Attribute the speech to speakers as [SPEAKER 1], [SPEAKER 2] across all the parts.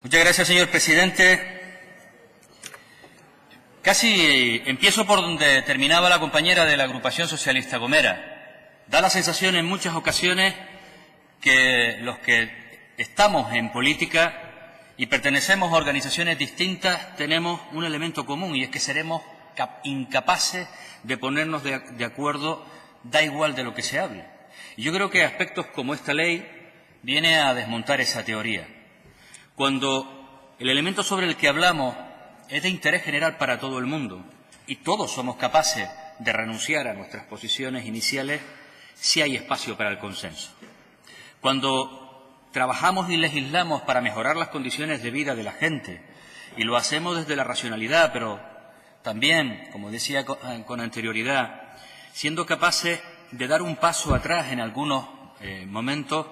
[SPEAKER 1] Muchas gracias, señor presidente. Casi empiezo por donde terminaba la compañera de la agrupación socialista Gomera. Da la sensación en muchas ocasiones que los que estamos en política y pertenecemos a organizaciones distintas tenemos un elemento común, y es que seremos incapaces de ponernos de acuerdo, da igual de lo que se hable. Y yo creo que aspectos como esta ley viene a desmontar esa teoría. Cuando el elemento sobre el que hablamos es de interés general para todo el mundo y todos somos capaces de renunciar a nuestras posiciones iniciales, sí hay espacio para el consenso. Cuando trabajamos y legislamos para mejorar las condiciones de vida de la gente, y lo hacemos desde la racionalidad, pero también, como decía con anterioridad, siendo capaces de dar un paso atrás en algunos momentos,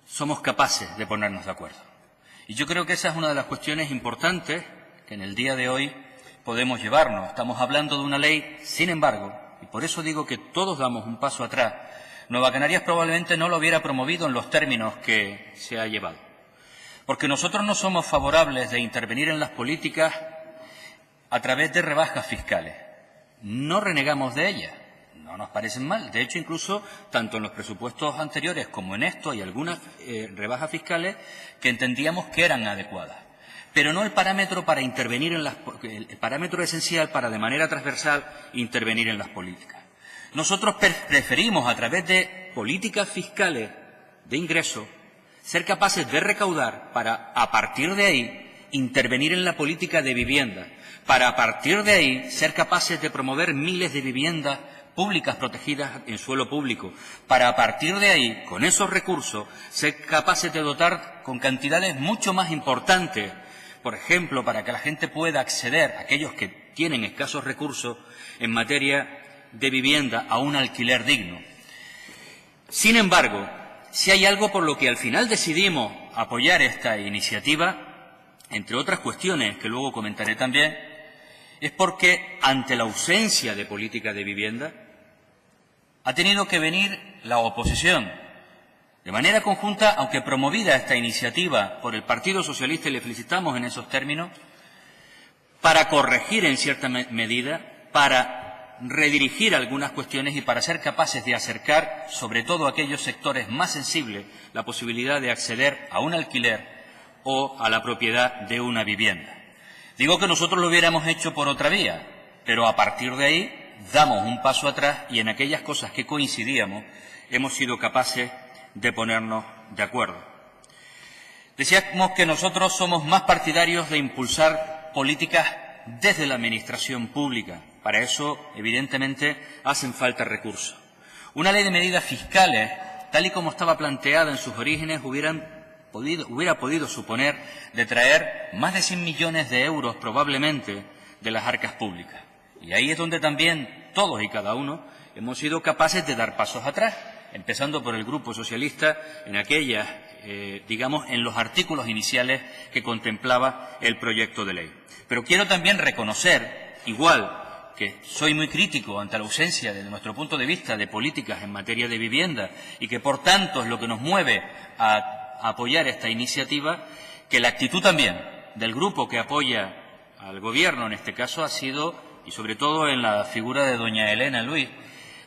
[SPEAKER 1] somos capaces de ponernos de acuerdo. Y yo creo que esa es una de las cuestiones importantes que en el día de hoy podemos llevarnos. Estamos hablando de una ley, sin embargo, y por eso digo que todos damos un paso atrás. Nueva Canarias probablemente no lo hubiera promovido en los términos que se ha llevado. Porque nosotros no somos favorables de intervenir en las políticas a través de rebajas fiscales. No renegamos de ellas, no nos parecen mal. De hecho, incluso, tanto en los presupuestos anteriores como en esto, hay algunas rebajas fiscales que entendíamos que eran adecuadas. Pero no el parámetro para intervenir el parámetro esencial para, de manera transversal, intervenir en las políticas. Nosotros preferimos, a través de políticas fiscales de ingreso, ser capaces de recaudar para, a partir de ahí, intervenir en la política de vivienda, para, a partir de ahí, ser capaces de promover miles de viviendas públicas protegidas en suelo público, para, a partir de ahí, con esos recursos, ser capaces de dotar con cantidades mucho más importantes, por ejemplo, para que la gente pueda acceder, aquellos que tienen escasos recursos, en materia de vivienda, a un alquiler digno. Sin embargo, si hay algo por lo que al final decidimos apoyar esta iniciativa, entre otras cuestiones que luego comentaré también, es porque, ante la ausencia de política de vivienda, ha tenido que venir la oposición, de manera conjunta, aunque promovida esta iniciativa por el Partido Socialista, y le felicitamos en esos términos, para corregir en cierta medida, para redirigir algunas cuestiones y para ser capaces de acercar, sobre todo a aquellos sectores más sensibles, la posibilidad de acceder a un alquiler o a la propiedad de una vivienda. Digo que nosotros lo hubiéramos hecho por otra vía, pero a partir de ahí damos un paso atrás y en aquellas cosas que coincidíamos hemos sido capaces de ponernos de acuerdo. Decíamos que nosotros somos más partidarios de impulsar políticas desde la administración pública. Para eso, evidentemente, hacen falta recursos. Una ley de medidas fiscales, tal y como estaba planteada en sus orígenes, hubiera podido suponer de traer más de 100 millones de euros probablemente de las arcas públicas. Y ahí es donde también todos y cada uno hemos sido capaces de dar pasos atrás, empezando por el Grupo Socialista en aquellas, en los artículos iniciales que contemplaba el proyecto de ley. Pero quiero también reconocer, igual que soy muy crítico ante la ausencia, desde nuestro punto de vista, de políticas en materia de vivienda y que, por tanto, es lo que nos mueve a apoyar esta iniciativa, que la actitud también del grupo que apoya al Gobierno, en este caso, ha sido, y sobre todo en la figura de doña Elena Luis,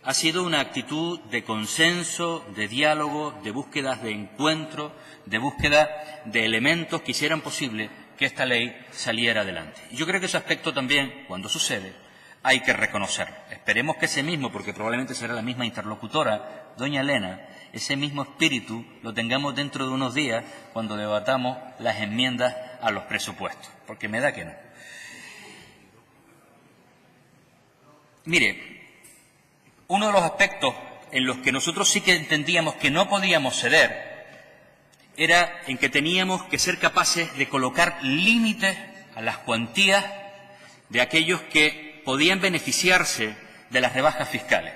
[SPEAKER 1] ha sido una actitud de consenso, de diálogo, de búsquedas de encuentro, de búsqueda de elementos que hicieran posible que esta ley saliera adelante. Y yo creo que ese aspecto también, cuando sucede, hay que reconocerlo. Esperemos que ese mismo, porque probablemente será la misma interlocutora, doña Elena, ese mismo espíritu lo tengamos dentro de unos días cuando debatamos las enmiendas a los presupuestos, porque me da que no. Mire, uno de los aspectos en los que nosotros sí que entendíamos que no podíamos ceder era en que teníamos que ser capaces de colocar límites a las cuantías de aquellos que podían beneficiarse de las rebajas fiscales.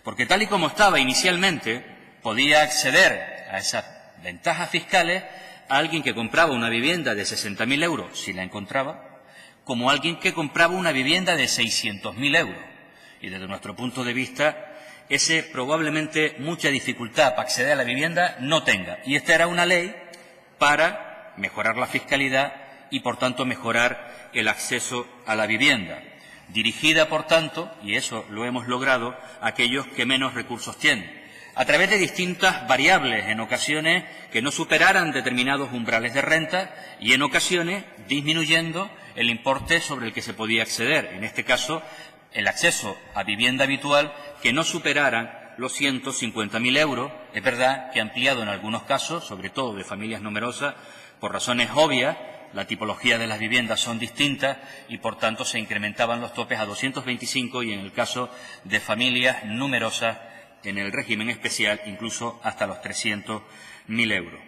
[SPEAKER 1] Porque tal y como estaba inicialmente, podía acceder a esas ventajas fiscales a alguien que compraba una vivienda de 60.000 euros, si la encontraba, como alguien que compraba una vivienda de 600.000 euros. Y desde nuestro punto de vista, ese probablemente mucha dificultad para acceder a la vivienda no tenga. Y esta era una ley para mejorar la fiscalidad y, por tanto, mejorar el acceso a la vivienda, dirigida, por tanto, y eso lo hemos logrado, a aquellos que menos recursos tienen, a través de distintas variables, en ocasiones que no superaran determinados umbrales de renta y en ocasiones disminuyendo el importe sobre el que se podía acceder, en este caso el acceso a vivienda habitual que no superaran los 150.000 euros, es verdad que ampliado en algunos casos, sobre todo de familias numerosas, por razones obvias. La tipología de las viviendas son distintas y, por tanto, se incrementaban los topes a 225 y, en el caso de familias numerosas, en el régimen especial, incluso hasta los 300.000 euros.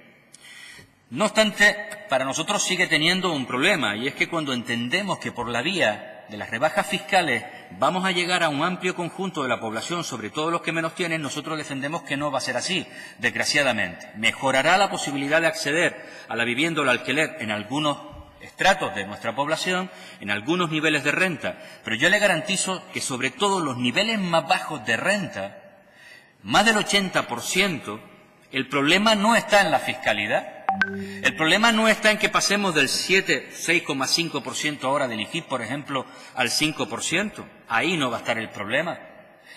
[SPEAKER 1] No obstante, para nosotros sigue teniendo un problema, y es que cuando entendemos que por la vía de las rebajas fiscales vamos a llegar a un amplio conjunto de la población, sobre todo los que menos tienen, nosotros defendemos que no va a ser así, desgraciadamente. Mejorará la posibilidad de acceder a la vivienda o al alquiler en algunos estratos de nuestra población, en algunos niveles de renta, pero yo le garantizo que sobre todo los niveles más bajos de renta, más del 80%, el problema no está en la fiscalidad. El problema no está en que pasemos del 6,5% ahora del IGIP, por ejemplo, al 5%. Ahí no va a estar el problema.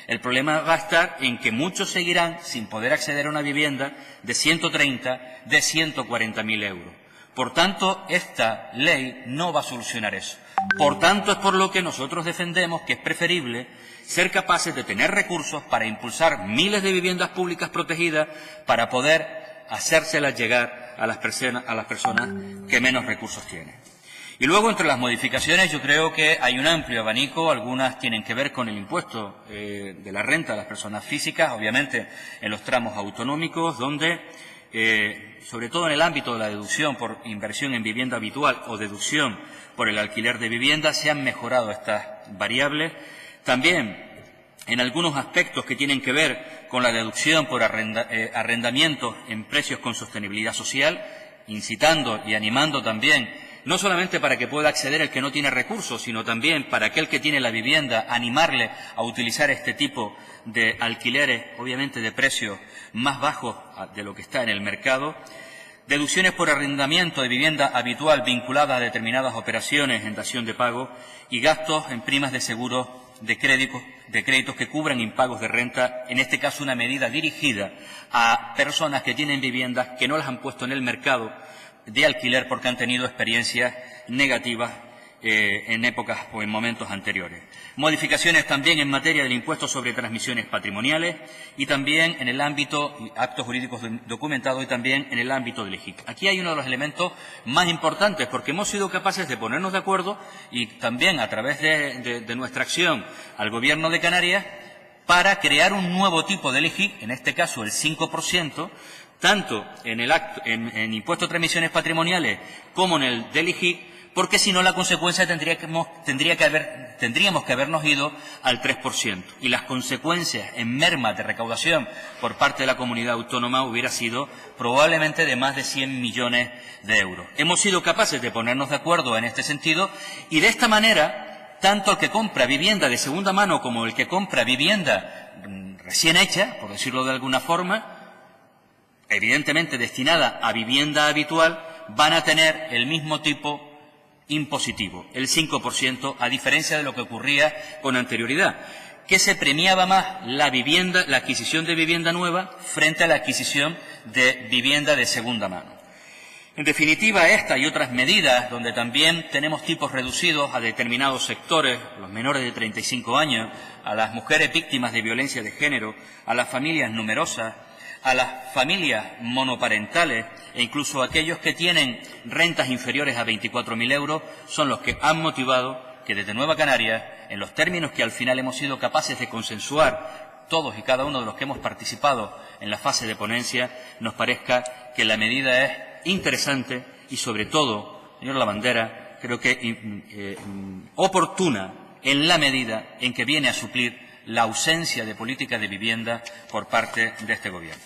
[SPEAKER 1] El problema va a estar en que muchos seguirán sin poder acceder a una vivienda de 130, de 140.000 euros. Por tanto, esta ley no va a solucionar eso. Por tanto, es por lo que nosotros defendemos que es preferible ser capaces de tener recursos para impulsar miles de viviendas públicas protegidas para poder hacérselas llegar a las personas que menos recursos tienen. Y luego, entre las modificaciones, yo creo que hay un amplio abanico. Algunas tienen que ver con el impuesto de la renta de las personas físicas, obviamente en los tramos autonómicos, donde, sobre todo en el ámbito de la deducción por inversión en vivienda habitual o deducción por el alquiler de vivienda, se han mejorado estas variables. También en algunos aspectos que tienen que ver con la deducción por arrendamientos en precios con sostenibilidad social, incitando y animando también, no solamente para que pueda acceder el que no tiene recursos, sino también para aquel que tiene la vivienda, animarle a utilizar este tipo de alquileres, obviamente de precios más bajos de lo que está en el mercado. Deducciones por arrendamiento de vivienda habitual vinculada a determinadas operaciones en dación de pago y gastos en primas de seguros de créditos que cubran impagos de renta, en este caso una medida dirigida a personas que tienen viviendas que no las han puesto en el mercado de alquiler porque han tenido experiencias negativas en épocas o en momentos anteriores. Modificaciones también en materia del impuesto sobre transmisiones patrimoniales y también en el ámbito de actos jurídicos documentados y también en el ámbito del IGIC. Aquí hay uno de los elementos más importantes porque hemos sido capaces de ponernos de acuerdo y también a través de nuestra acción al Gobierno de Canarias para crear un nuevo tipo del IGIC, en este caso el 5%, tanto en impuesto de transmisiones patrimoniales como en el del IGIC, porque si no la consecuencia tendríamos que habernos ido al 3%. Y las consecuencias en mermas de recaudación por parte de la comunidad autónoma hubiera sido probablemente de más de 100 millones de euros. Hemos sido capaces de ponernos de acuerdo en este sentido y de esta manera, tanto el que compra vivienda de segunda mano como el que compra vivienda recién hecha, por decirlo de alguna forma, evidentemente destinada a vivienda habitual, van a tener el mismo tipo impositivo, el 5%, a diferencia de lo que ocurría con anterioridad, que se premiaba más la adquisición de vivienda nueva frente a la adquisición de vivienda de segunda mano. En definitiva, esta y otras medidas, donde también tenemos tipos reducidos a determinados sectores, los menores de 35 años, a las mujeres víctimas de violencia de género, a las familias numerosas, a las familias monoparentales e incluso a aquellos que tienen rentas inferiores a 24.000 euros, son los que han motivado que desde Nueva Canarias, en los términos que al final hemos sido capaces de consensuar todos y cada uno de los que hemos participado en la fase de ponencia, nos parezca que la medida es interesante y, sobre todo, señor Lavandera, creo que oportuna en la medida en que viene a suplir la ausencia de política de vivienda por parte de este Gobierno.